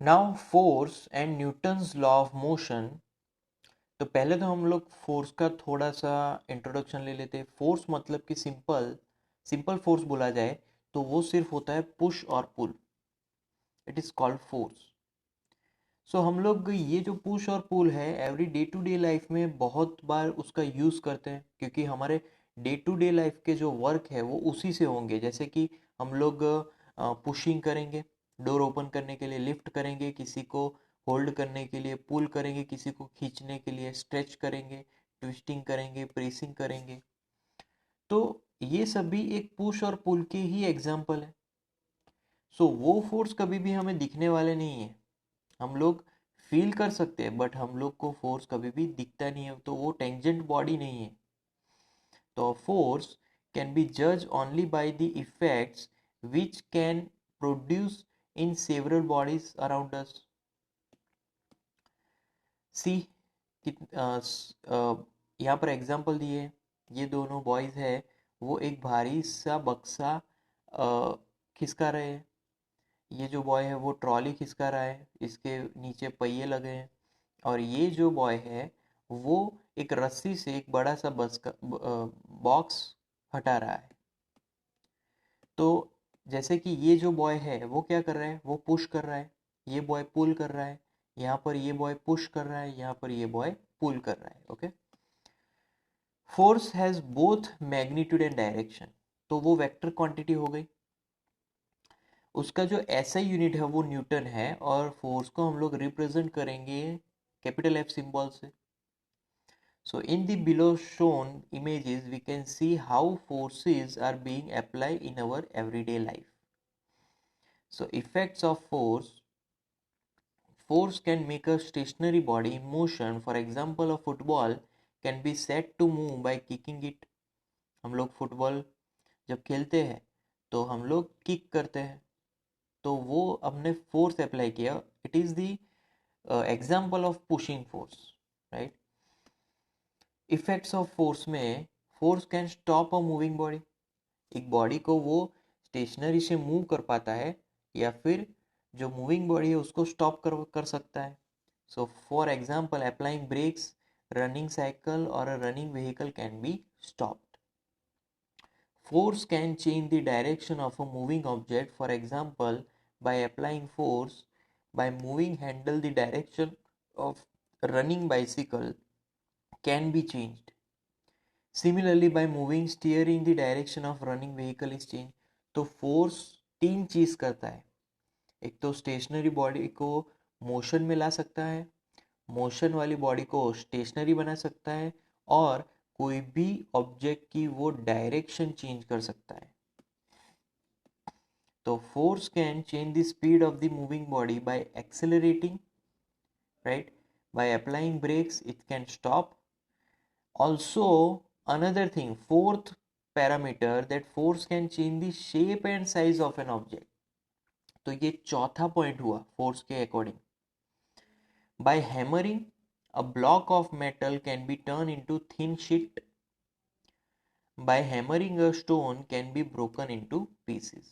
Now force and Newton's law of motion. तो पहले तो हम लोग फोर्स का थोड़ा सा इंट्रोडक्शन ले लेते हैं। फोर्स मतलब कि सिंपल सिंपल फोर्स बोला जाए तो वो सिर्फ होता है पुश और pull. It is called force. So हम लोग ये जो पुश और पुल है every day to day life में बहुत बार उसका यूज़ करते हैं, क्योंकि हमारे डे टू डे लाइफ के जो वर्क है वो उसी से होंगे। जैसे कि हम लोग पुशिंग करेंगे डोर ओपन करने के लिए, लिफ्ट करेंगे किसी को, होल्ड करने के लिए पुल करेंगे, किसी को खींचने के लिए स्ट्रेच करेंगे, ट्विस्टिंग करेंगे, प्रेसिंग करेंगे। तो ये सभी एक पुश और पुल के ही एग्जाम्पल है। सो वो फोर्स कभी भी हमें दिखने वाले नहीं है। हम लोग फील कर सकते हैं बट हम लोग को फोर्स कभी भी दिखता नहीं है, तो वो टेंजेंट बॉडी नहीं है। तो फोर्स कैन बी जज only by the effects which can produce in several bodies around us. See यहाँ पर एग्जांपल दिए, ये दोनों बॉयज है, वो एक भारी सा बक्सा खिसका रहे हैं। ये जो बॉय है वो ट्रॉली खिसका रहा है, इसके नीचे पहिए लगे हैं। और ये जो बॉय है वो एक रस्सी से एक बड़ा सा बस का बॉक्स हटा रहा है। तो जैसे कि ये जो बॉय है वो क्या कर रहा है, वो पुश कर रहा है, ये बॉय पुल कर रहा है। यहाँ पर ये बॉय पुश कर रहा है, यहाँ पर ये बॉय पुल कर रहा है। Okay. Force has both magnitude and direction. तो वो वेक्टर क्वांटिटी हो गई। उसका जो ऐसा यूनिट है वो न्यूटन है, और फोर्स को हम लोग रिप्रेजेंट करेंगे कैपिटल एफ सिंबल से। So in the below shown images, we can see how forces are being applied in our everyday life. So effects of force. Force can make a stationary body in motion. For example, a football can be set to move by kicking it. हम लोग football जब खेलते हैं तो हम लोग kick करते हैं, तो वो हमने फोर्स अप्लाई किया। It is the example of pushing force, right. Effects of force में, force can stop a moving body. एक बॉडी को वो स्टेशनरी से मूव कर पाता है, या फिर जो मूविंग बॉडी है उसको स्टॉप कर सकता है। So for example applying brakes, running cycle और a running vehicle can be stopped. Force can change the direction of a moving object. For example, by applying force by moving handle, the direction of running bicycle can be changed. Similarly, by moving steering, the direction of running vehicle is changed. तो force तीन चीज करता है। एक तो stationery body को motion में ला सकता है, मोशन वाली बॉडी को स्टेशनरी बना सकता है, और कोई भी ऑब्जेक्ट की वो डायरेक्शन चेंज कर सकता है। तो force can change the speed of the moving body by accelerating, right. By applying brakes it can stop. Also another thing, fourth parameter, that force can change the shape and size of an object. तो ये चौथा point हुआ force के according. By hammering a block of metal can be turned into thin sheet. By hammering a stone can be broken into pieces.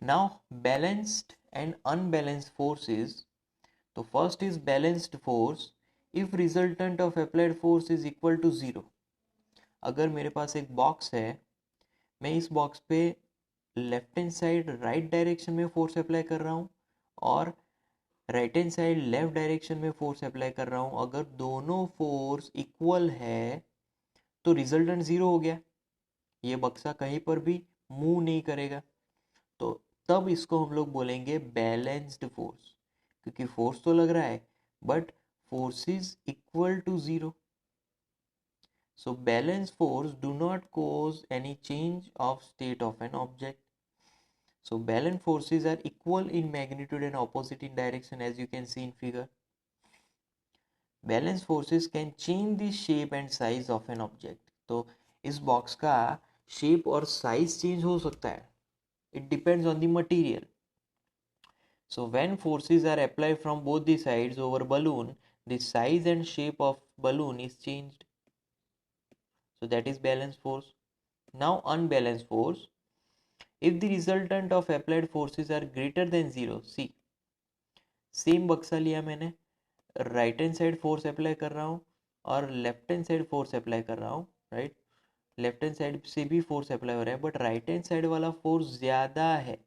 Now balanced and unbalanced forces. तो first is balanced force if resultant of applied force is equal to zero. अगर मेरे पास एक box है, मैं इस box पे left hand side right direction में force apply कर रहा हूँ, और right hand side left direction में फोर्स अप्लाई कर रहा हूँ, अगर दोनों फोर्स इक्वल है तो रिजल्टेंट जीरो हो गया। ये बक्सा कहीं पर भी मूव नहीं करेगा। तो तब इसको हम लोग बोलेंगे बैलेंस्ड फोर्स, क्योंकि फोर्स तो लग रहा है but force is equal to zero. So balanced force do not cause any change of state of an object. So balanced forces are equal in magnitude and opposite in direction, as you can see in figure. Balanced forces can change the shape and size of an object. तो इस box का shape और size change हो सकता है। It depends on the material. So when forces are applied from both the sides over balloon, the size and shape of balloon is changed. So that is balanced force. Now unbalanced force. If the resultant of applied forces are greater than zero, see, same बक्सा लिया मैंने, right hand side force apply कर रहा हूँ और left hand side force apply कर रहा हूँ, राइट। लेफ्ट हैंड साइड से भी फोर्स अप्लाई हो रहा है, बट राइट हैंड साइड वाला फोर्स ज़्यादा है,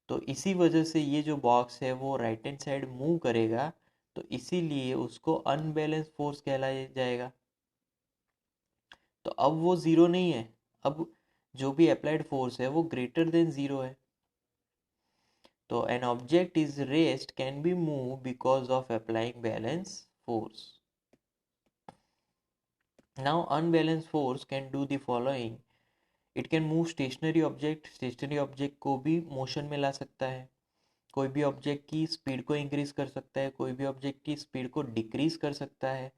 तो इसी वजह से ये जो बॉक्स है वो राइट हैंड साइड मूव करेगा, तो इसीलिए उसको अनबैलेंस फोर्स कहलाया जाएगा। तो अब वो ज़ीरो नहीं है, अब जो भी अप्लाइड फोर्स है वो ग्रेटर देन ज़ीरो है। तो an object is rest can be move because of applying balance force. Now unbalance force can do the following. It can move stationary object, stationary object को भी motion में ला सकता है, कोई भी ऑब्जेक्ट की स्पीड को इंक्रीज कर सकता है, कोई भी ऑब्जेक्ट की स्पीड को डिक्रीज कर सकता है,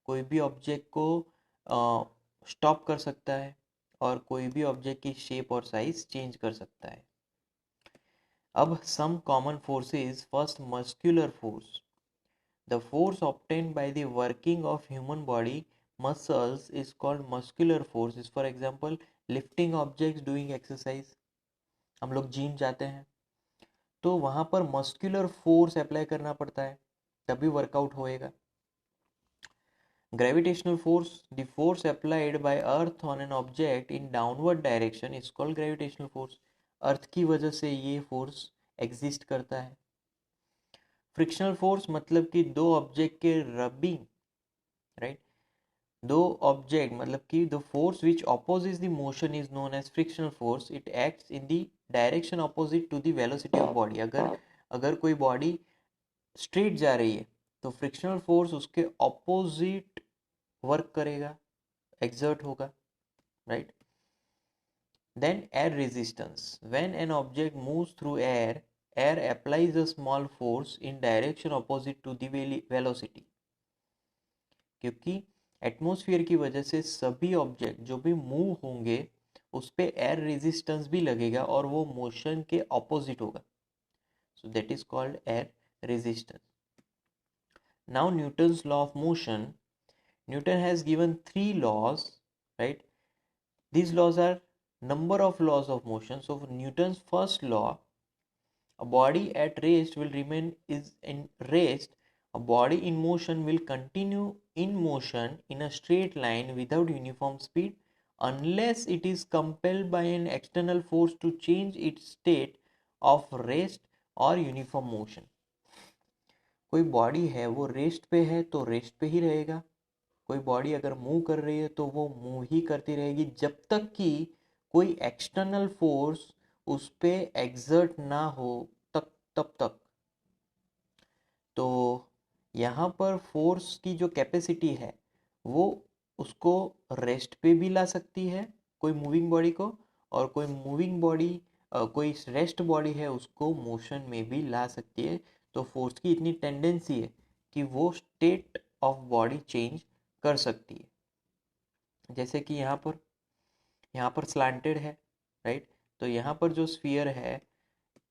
कोई भी ऑब्जेक्ट को स्टॉप कर सकता है, और कोई भी ऑब्जेक्ट की शेप और साइज चेंज कर सकता है। अब some common forces, first muscular force. The force obtained by the working of human body muscles is called muscular force. is for example lifting objects, doing exercise. हम लोग gym जाते हैं तो वहाँ पर मस्कुलर फोर्स अप्लाई करना पड़ता है, तभी वर्कआउट होएगा। Gravitational force, the force applied by earth on an object in downward direction is called gravitational force. Earth की वजह से ये फोर्स एग्जिस्ट करता है। फ्रिक्शनल फोर्स मतलब कि दो ऑब्जेक्ट के रबिंग, राइट, दो ऑब्जेक्ट मतलब कि the force which opposite the motion is known as frictional force. It acts in the direction opposite to the velocity of body. अगर अगर कोई बॉडी स्ट्रेट जा रही है तो फ्रिक्शनल फोर्स उसके ऑपोजिट वर्क करेगा, एक्सर्ट होगा, right. Then air resistance, when an object moves through air, air applies a small force in direction opposite to the velocity. क्योंकि एटमॉस्फेयर की वजह से सभी ऑब्जेक्ट जो भी मूव होंगे उस पे एयर रेजिस्टेंस भी लगेगा और वो मोशन के ऑपोजिट होगा, so that is called air resistance. Now Newton's law of motion, Newton has given three laws, right? These laws are number of laws of motion. So Newton's first law, a body at rest will remain is in rest. A body in motion will continue in motion in a straight line without uniform speed unless it is compelled by an external force to change its state of rest or uniform motion. कोई body है वो rest पे है तो rest पे ही रहेगा, कोई body अगर मूव कर रही है तो वो मूव ही करती रहेगी जब तक कि कोई एक्सटर्नल फोर्स उस पे एक्सर्ट ना हो, तब तक। तो यहाँ पर फोर्स की जो कैपेसिटी है वो उसको रेस्ट पे भी ला सकती है, कोई मूविंग बॉडी को, और कोई मूविंग बॉडी कोई रेस्ट बॉडी है उसको मोशन में भी ला सकती है। तो फोर्स की इतनी टेंडेंसी है कि वो स्टेट ऑफ बॉडी चेंज कर सकती है। जैसे कि यहाँ पर स्लांटेड है, राइट, तो यहाँ पर जो स्फीयर है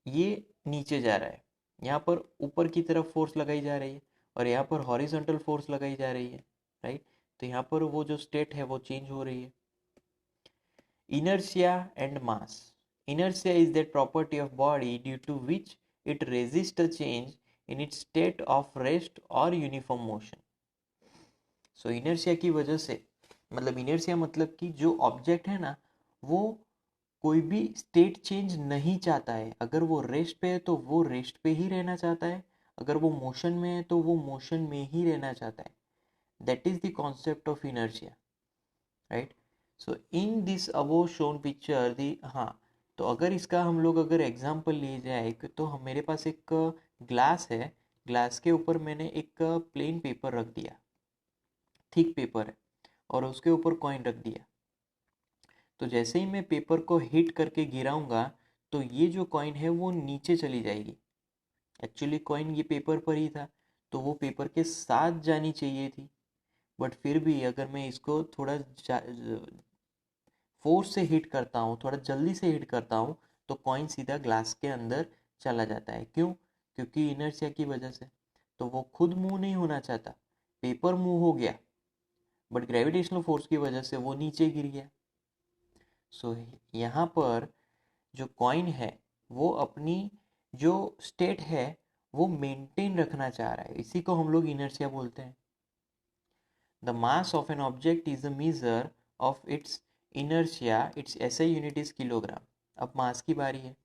ये नीचे जा रहा है, यहाँ पर ऊपर की तरफ फोर्स लगाई जा रही है और यहाँ पर हॉरिजॉन्टल फोर्स लगाई जा रही है, राइट। तो यहाँ पर वो जो स्टेट है वो चेंज हो रही है। Inertia and mass, inertia is that property of body due to which it resist a change in its state of rest और यूनिफॉर्म मोशन। सो इनर्शिया की वजह से, मतलब इनर्शिया मतलब कि जो ऑब्जेक्ट है ना वो कोई भी स्टेट चेंज नहीं चाहता है। अगर वो रेस्ट पे है तो वो रेस्ट पे ही रहना चाहता है, अगर वो मोशन में है तो वो मोशन में ही रहना चाहता है। That is the concept of inertia, right. So in this above shown picture the, हाँ, तो अगर इसका हम लोग अगर एग्जांपल लिए जाए तो हम मेरे पास एक ग्लास है, ग्लास के ऊपर मैंने एक प्लेन पेपर रख दिया, थिक पेपर है, और उसके ऊपर कॉइन रख दिया। तो जैसे ही मैं पेपर को हिट करके गिराऊंगा तो ये जो कॉइन है वो नीचे चली जाएगी। एक्चुअली कॉइन ये पेपर पर ही था तो वो पेपर के साथ जानी चाहिए थी, बट फिर भी अगर मैं इसको थोड़ा फोर्स से हिट करता हूँ, थोड़ा जल्दी से हिट करता हूँ, तो कॉइन सीधा ग्लास के अंदर चला जाता है। क्यों? क्योंकि इनर्शिया की वजह से। तो वो खुद मूव नहीं होना चाहता, पेपर मूव हो गया, बट ग्रेविटेशनल फोर्स की वजह से वो नीचे गिर गया। सो यहाँ पर जो कॉइन है वो अपनी जो स्टेट है वो मेंटेन रखना चाह रहा है, इसी को हम लोग इनर्शिया बोलते हैं। The mass of N object is the measure of its inertia, it's SI unit is kilogram. अब मास की बारी है,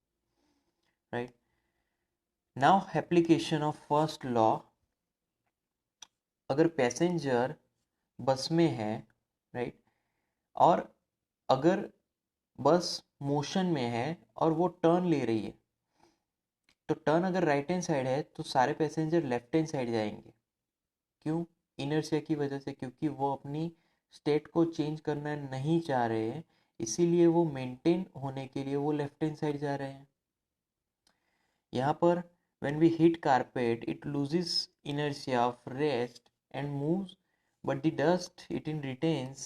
right. Now application of first law. अगर पैसेंजर बस में है, राइट, और अगर बस मोशन में है और वो टर्न ले रही है, तो टर्न अगर राइट हैंड साइड है तो सारे पैसेंजर लेफ्ट हैंड साइड जाएंगे। क्यों? इनर्शिया की वजह से, क्योंकि वो अपनी स्टेट को चेंज करना नहीं चाह रहे हैं, इसीलिए वो मेंटेन होने के लिए वो लेफ्ट हैंड साइड जा रहे हैं। यहाँ पर when we hit carpet it loses inertia of rest and moves, but the dust it in retains।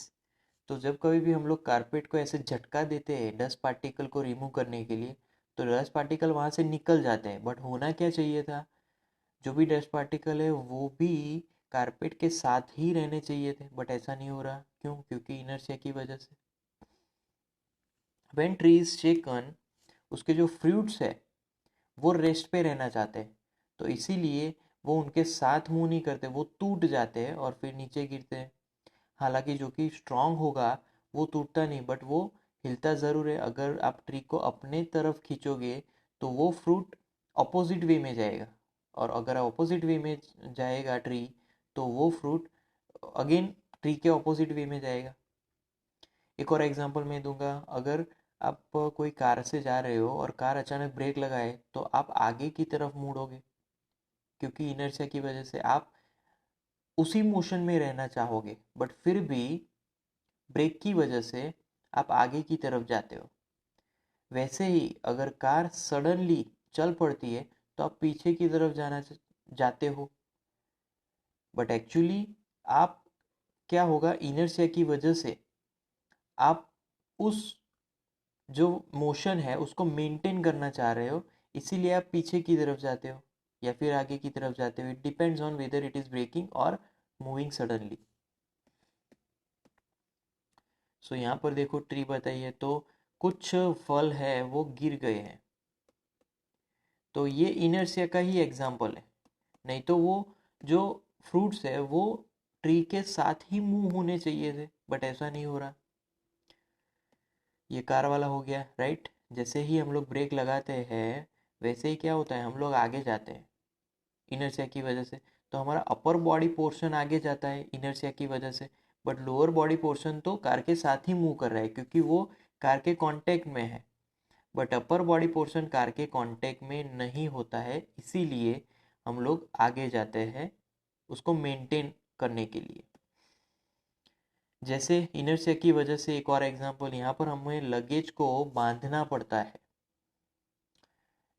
तो जब कभी भी हम लोग कारपेट को ऐसे झटका देते हैं डस्ट पार्टिकल को रिमूव करने के लिए, तो डस्ट पार्टिकल वहाँ से निकल जाते हैं, बट होना क्या चाहिए था, जो भी डस्ट पार्टिकल है वो भी कारपेट के साथ ही रहने चाहिए थे, बट ऐसा नहीं हो रहा। क्यों? क्योंकि इनर्शिया की वजह से। व्हेन ट्री इज शेकन, उसके जो फ्रूट्स है वो रेस्ट पे रहना चाहते हैं, तो इसीलिए वो उनके साथ मूव नहीं करते, वो टूट जाते हैं और फिर नीचे गिरते हैं। हालांकि जो कि स्ट्रांग होगा वो टूटता नहीं, बट वो हिलता ज़रूर है। अगर आप ट्री को अपने तरफ खींचोगे तो वो फ्रूट अपोजिट वे में जाएगा, और अगर अपोजिट वे में जाएगा ट्री, तो वो फ्रूट अगेन ट्री के अपोजिट वे में जाएगा। एक और एग्जांपल मैं दूंगा। अगर आप कोई कार से जा रहे हो और कार अचानक ब्रेक लगाए, तो आप आगे की तरफ मुड़ोगे, क्योंकि इनर्शिया की वजह से आप उसी मोशन में रहना चाहोगे, बट फिर भी ब्रेक की वजह से आप आगे की तरफ जाते हो। वैसे ही अगर कार सडनली चल पड़ती है तो आप पीछे की तरफ जाते हो, बट एक्चुअली आप क्या होगा, इनर्शिया की वजह से आप उस जो मोशन है उसको मेंटेन करना चाह रहे हो, इसीलिए आप पीछे की तरफ जाते हो या फिर आगे की तरफ जाते हो। It depends on whether it is breaking और मूविंग सडनली। सो यहाँ पर देखो ट्री बताइए, तो कुछ फल है वो गिर गए हैं, तो ये इनर्शिया का ही एग्जाम्पल है। नहीं तो वो जो फ्रूट्स है वो ट्री के साथ ही मूव होने चाहिए थे, बट ऐसा नहीं हो रहा। ये कार वाला हो गया, राइट। जैसे ही हम लोग ब्रेक लगाते हैं वैसे ही क्या होता है, हम लोग आगे जाते हैं इनर्शिया की वजह से। तो हमारा अपर बॉडी पोर्शन आगे जाता है इनर्शिया की वजह से, बट लोअर बॉडी पोर्शन तो कार के साथ ही मूव कर रहा है क्योंकि वो कार के कांटेक्ट में है, but upper body portion car के कांटेक्ट में नहीं होता है, इसीलिए हम लोग आगे जाते हैं उसको मेंटेन करने के लिए। जैसे इनर्शिया की वजह से एक और एग्जांपल, यहाँ पर हमें लगेज को बांधना पड़ता है।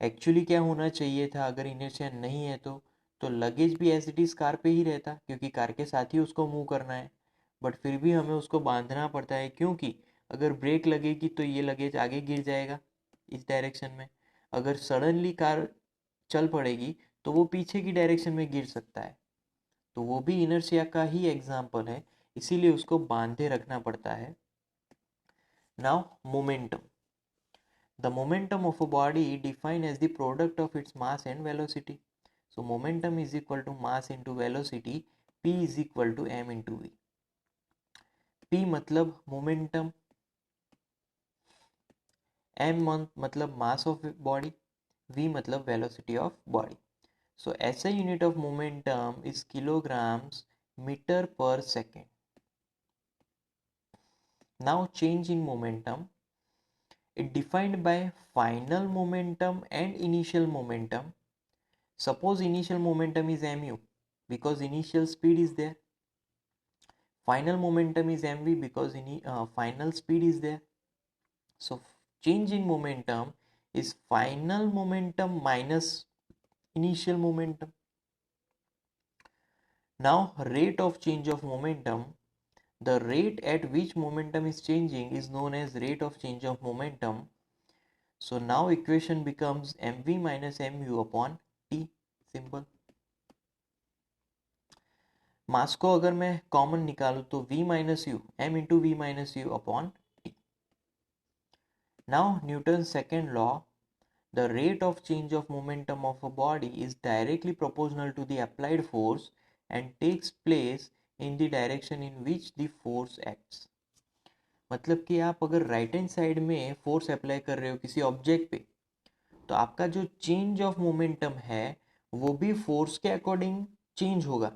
एक्चुअली क्या होना चाहिए था, अगर इनर्शिया नहीं है तो लगेज भी एज इट इज कार पे ही रहता, क्योंकि कार के साथ ही उसको मूव करना है, बट फिर भी हमें उसको बांधना पड़ता है, क्योंकि अगर ब्रेक लगेगी तो ये लगेज आगे गिर जाएगा इस डायरेक्शन में। अगर सडनली कार चल पड़ेगी तो वो पीछे की डायरेक्शन में गिर सकता है, तो वो भी इनर्शिया का ही एग्जाम्पल है, इसीलिए उसको बांधे रखना पड़ता है। Now momentum. The momentum of a body defined as the product of its mass and velocity. So momentum is equal to mass into velocity, P is equal to m into v. P मतलब momentum, m मतलब mass of body, v मतलब velocity of body. So SI unit of momentum is kilograms meter per second. Now change in momentum. It defined by final momentum and initial momentum. Suppose initial momentum is mu because initial speed is there. Final momentum is mv because final speed is there. So change in momentum is final momentum minus initial momentum. Now rate of change of momentum. The rate at which momentum is changing is known as rate of change of momentum. So now equation becomes mv minus mu upon t. Simple. Mass को अगर मैं common निकालू तो v minus u m into v minus u upon t. Now Newton second law, The rate of change of momentum of a body is directly proportional to the applied force and takes place in the direction in which the force acts. मतलब कि आप अगर right hand side में force apply कर रहे हो किसी object पे, तो आपका जो चेंज ऑफ मोमेंटम है वो भी फोर्स के अकॉर्डिंग चेंज होगा,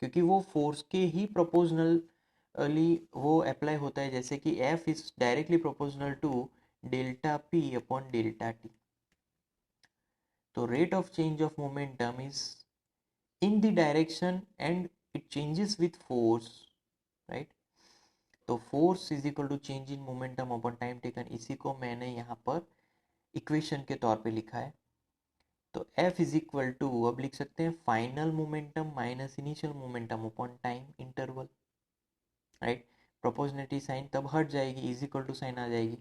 क्योंकि वो फोर्स के ही प्रोपोर्शनली वो अप्लाई होता है, जैसे कि F is directly proportional to delta P upon delta T. तो rate of change of momentum is in the direction and it changes with force, right. तो force is equal to change in momentum upon time taken, इसी को मैंने यहाँ पर equation के तौर पे लिखा है. तो F इज इक्वल टू, अब लिख सकते हैं final momentum minus initial momentum upon time interval, right. Proportionality sign तब हट जाएगी, इज इक्वल टू साइन आ जाएगी.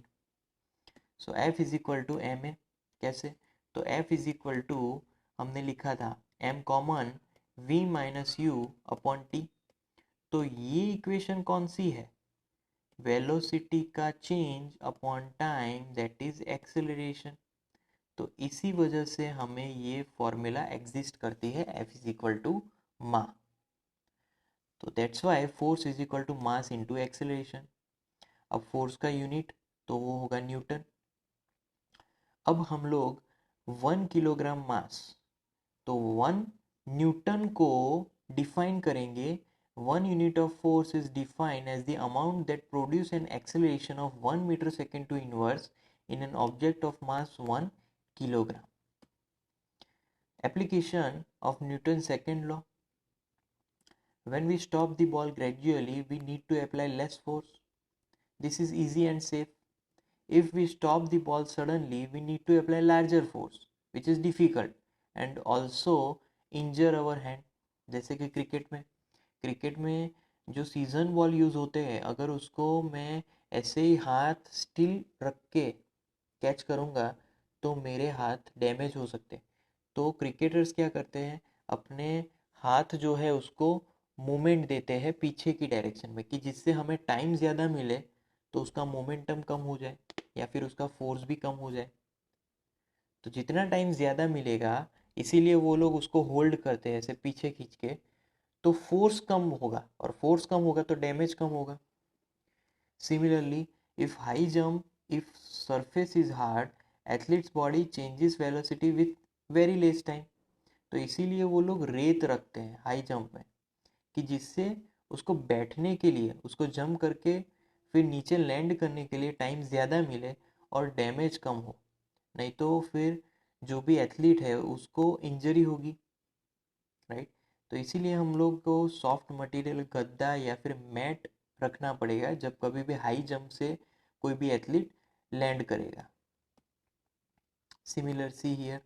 So F is equal to m a. कैसे? तो F इज इक्वल टू हमने लिखा था m common v minus u upon T. तो ये इक्वेशन कौन सी है? वेलोसिटी का change upon time, that is acceleration. तो इसी वजह से हमें ये फॉर्मूला एग्जिस्ट करती है, F इज इक्वल टू मा. तो that's why force is equal to mass into acceleration. अब फोर्स का यूनिट तो वो होगा न्यूटन. अब हम लोग 1 किलोग्राम मास, तो 1 न्यूटन को डिफाइन करेंगे. 1 unit of force is defined as the amount that produce an acceleration of 1 meter second to inverse in an object of mass 1 kilogram. Application of Newton's second law. When we stop the ball gradually, we need to apply less force. This is easy and safe. If we stop the ball suddenly, we need to apply larger force, which is difficult and also injure our hand. जैसे कि cricket में जो season ball use होते हैं, अगर उसको मैं ऐसे ही हाथ स्टिल रख के कैच करूँगा तो मेरे हाथ डैमेज हो सकते हैं. तो क्रिकेटर्स क्या करते हैं, अपने हाथ जो है उसको मूवमेंट देते हैं पीछे की डायरेक्शन में, कि जिससे हमें टाइम ज़्यादा मिले, तो उसका मोमेंटम कम हो जाए या फिर उसका फोर्स भी कम हो जाए. तो जितना टाइम ज़्यादा मिलेगा, इसीलिए वो लोग उसको होल्ड करते हैं ऐसे पीछे खींच के, तो फोर्स कम होगा, और फोर्स कम होगा तो डैमेज कम होगा. Similarly, if high jump, if surface is hard, athletes body changes velocity with very less time. तो इसीलिए वो लोग रेत रखते हैं हाई जंप में, कि जिससे उसको बैठने के लिए, उसको जंप करके फिर नीचे लैंड करने के लिए टाइम ज़्यादा मिले और डैमेज कम हो. नहीं तो फिर जो भी एथलीट है उसको इंजरी होगी, राइट. तो इसीलिए हम लोग को सॉफ्ट मटेरियल गद्दा या फिर मैट रखना पड़ेगा जब कभी भी हाई जंप से कोई भी एथलीट लैंड करेगा. Similar see here.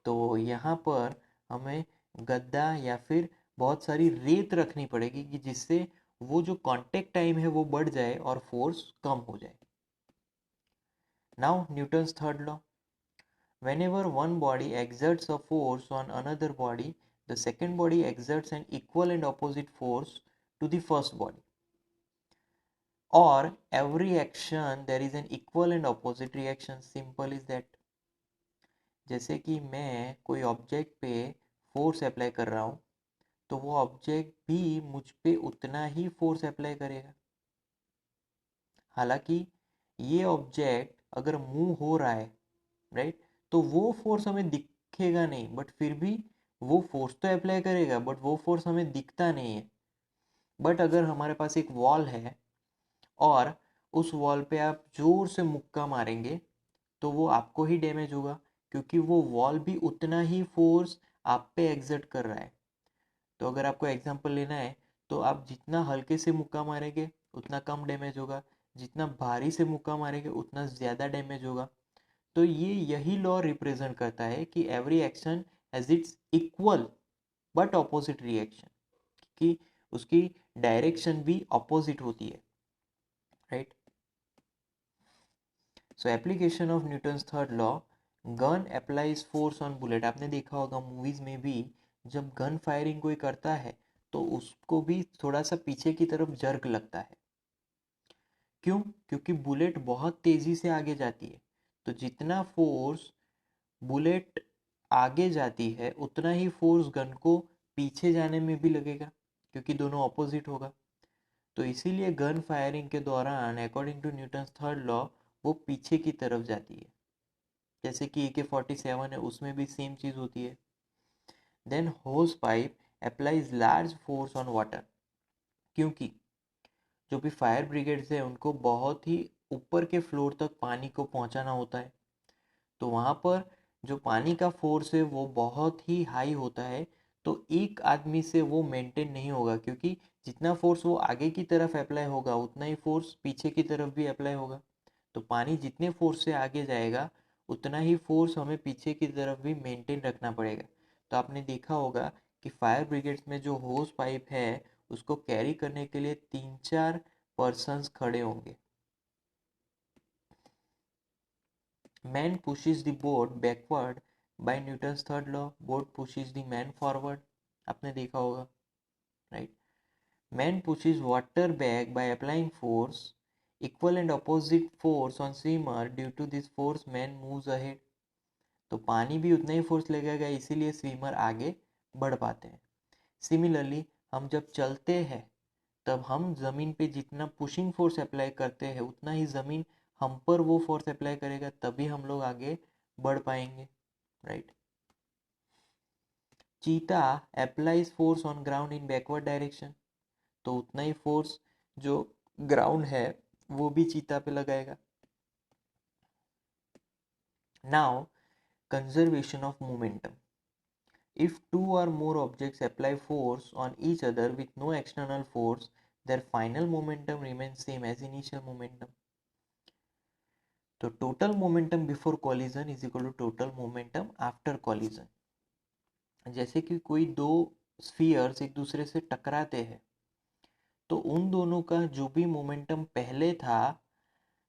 तो यहाँ पर हमें गद्दा या फिर बहुत सारी रेत रखनी पड़ेगी, कि जिससे वो जो कांटेक्ट टाइम है वो बढ़ जाए और फोर्स कम हो जाए. Now Newton's third law. Whenever one body exerts a force on another body, the second body exerts an equal and opposite force to the first body. Or every action there is an equal and opposite reaction. Simple is that. जैसे कि मैं कोई object पे force apply कर रहा हूँ, तो वो ऑब्जेक्ट भी मुझ पे उतना ही फोर्स अप्लाई करेगा. हालांकि ये ऑब्जेक्ट अगर मूव हो रहा है, राइट, तो वो फोर्स हमें दिखेगा नहीं, बट फिर भी वो फोर्स तो अप्लाई करेगा, बट वो फोर्स हमें दिखता नहीं है. बट अगर हमारे पास एक वॉल है और उस वॉल पे आप जोर से मुक्का मारेंगे, तो वो आपको ही डैमेज होगा, क्योंकि वो वॉल भी उतना ही फोर्स आप पे एग्जर्ट कर रहा है. तो अगर आपको एग्जांपल लेना है, तो आप जितना हल्के से मुक्का मारेंगे उतना कम डैमेज होगा, जितना भारी से मुक्का मारेंगे उतना ज़्यादा डैमेज होगा. तो ये यही लॉ रिप्रेजेंट करता है कि every action has its equal but opposite reaction, कि उसकी डायरेक्शन भी ऑपोजिट होती है, right. So application of Newton's third law. Gun applies force on bullet. आपने देखा होगा मूवीज में भी, जब गन फायरिंग कोई करता है तो उसको भी थोड़ा सा पीछे की तरफ जर्क लगता है. क्यों? क्योंकि बुलेट बहुत तेजी से आगे जाती है. तो जितना फोर्स बुलेट आगे जाती है उतना ही फोर्स गन को पीछे जाने में भी लगेगा, क्योंकि दोनों ऑपोजिट होगा। तो इसीलिए गन फायरिंग के दौरान according to Newton's third law वो पीछे की तरफ जाती है। जैसे कि AK-47 है, उसमें भी सेम चीज होती है। Then hose pipe applies large force on water, क्योंकि जो भी फायर ब्रिगेड्स है उनको बहुत ही ऊपर के फ्लोर तक पानी को पहुंचाना होता है। तो वहाँ पर जो पानी का फोर्स है वो बहुत ही हाई होता है। तो एक आदमी से वो मेंटेन नहीं होगा, क्योंकि जितना फोर्स वो आगे की तरफ अप्लाई होगा उतना ही फोर्स पीछे की तरफ भी अप्लाई होगा। तो पानी जितने फोर्स से आगे जाएगा उतना ही फोर्स हमें पीछे की तरफ भी मेंटेन रखना पड़ेगा। तो आपने देखा होगा कि फायर ब्रिगेड्स में जो होस पाइप है उसको कैरी करने के लिए 3-4 पर्सन्स खड़े होंगे। Man pushes the boat backward by Newton's third law. Boat pushes the man forward. आपने देखा होगा, right? Man pushes water back by applying force. Equal and opposite force on swimmer. Due to this force, man moves ahead. तो पानी भी उतना ही force लगेगा, इसीलिए swimmer आगे बढ़ पाते हैं। सिमिलरली हम जब चलते हैं तब हम जमीन पे जितना पुशिंग फोर्स अप्लाई करते हैं उतना ही जमीन हम पर वो फोर्स अप्लाई करेगा, तभी हम लोग आगे बढ़ पाएंगे, राइट। चीता applies force on ground in backward direction, तो उतना ही फोर्स जो ग्राउंड है वो भी चीता पे लगाएगा। Now conservation of momentum. If two or more objects apply force on each other with no external force, their final momentum remains same as initial momentum. तो total momentum before collision is equal to total momentum after collision. जैसे कि कोई दो spheres एक दूसरे से टकराते हैं तो उन दोनों का जो भी मोमेंटम पहले था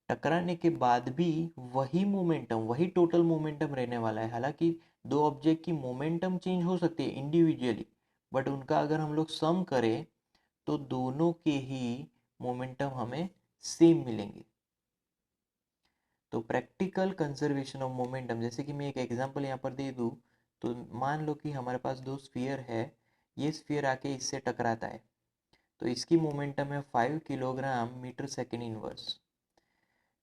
टकराने के बाद भी वही मोमेंटम वही टोटल मोमेंटम रहने वाला है। हालांकि दो ऑब्जेक्ट की मोमेंटम चेंज हो सकती है इंडिविजुअली, बट उनका अगर हम लोग सम करें तो दोनों के ही मोमेंटम हमें सेम मिलेंगे। तो प्रैक्टिकल कंजर्वेशन ऑफ मोमेंटम, जैसे कि मैं एक एग्जांपल यहाँ पर दे दूँ तो मान लो कि हमारे पास दो स्फीयर है, ये स्फीयर आके इससे टकराता है तो इसकी मोमेंटम है 5 किलोग्राम मीटर सेकेंड इनवर्स।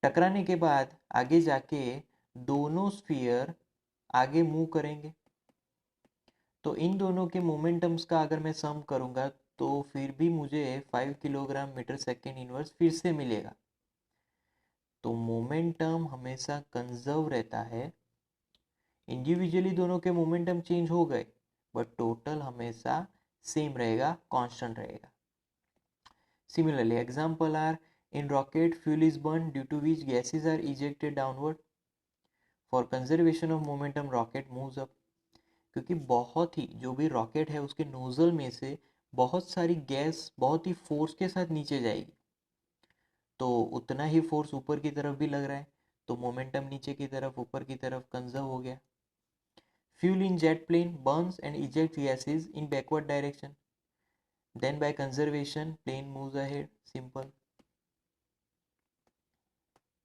टकराने के बाद आगे जाके दोनों स्फीयर आगे मूव करेंगे, तो इन दोनों के मोमेंटम्स का अगर मैं सम करूंगा तो फिर भी मुझे 5 किलोग्राम मीटर सेकेंड इनवर्स फिर से मिलेगा। तो मोमेंटम हमेशा कंजर्व रहता है। इंडिविजुअली दोनों के मोमेंटम चेंज हो गए बट टोटल हमेशा सेम रहेगा, कांस्टेंट रहेगा। Similarly example are in rocket fuel is burn due to which gases are ejected downward. For conservation of momentum rocket moves up, क्योंकि बहुत ही जो भी रॉकेट है उसके नोजल में से बहुत सारी गैस बहुत ही फोर्स के साथ नीचे जाएगी, तो उतना ही फोर्स ऊपर की तरफ भी लग रहा है, तो मोमेंटम नीचे की तरफ ऊपर की तरफ कंजर्व हो गया। Fuel in jet plane burns and eject gases in backward direction, then by conservation plane moves ahead, simple.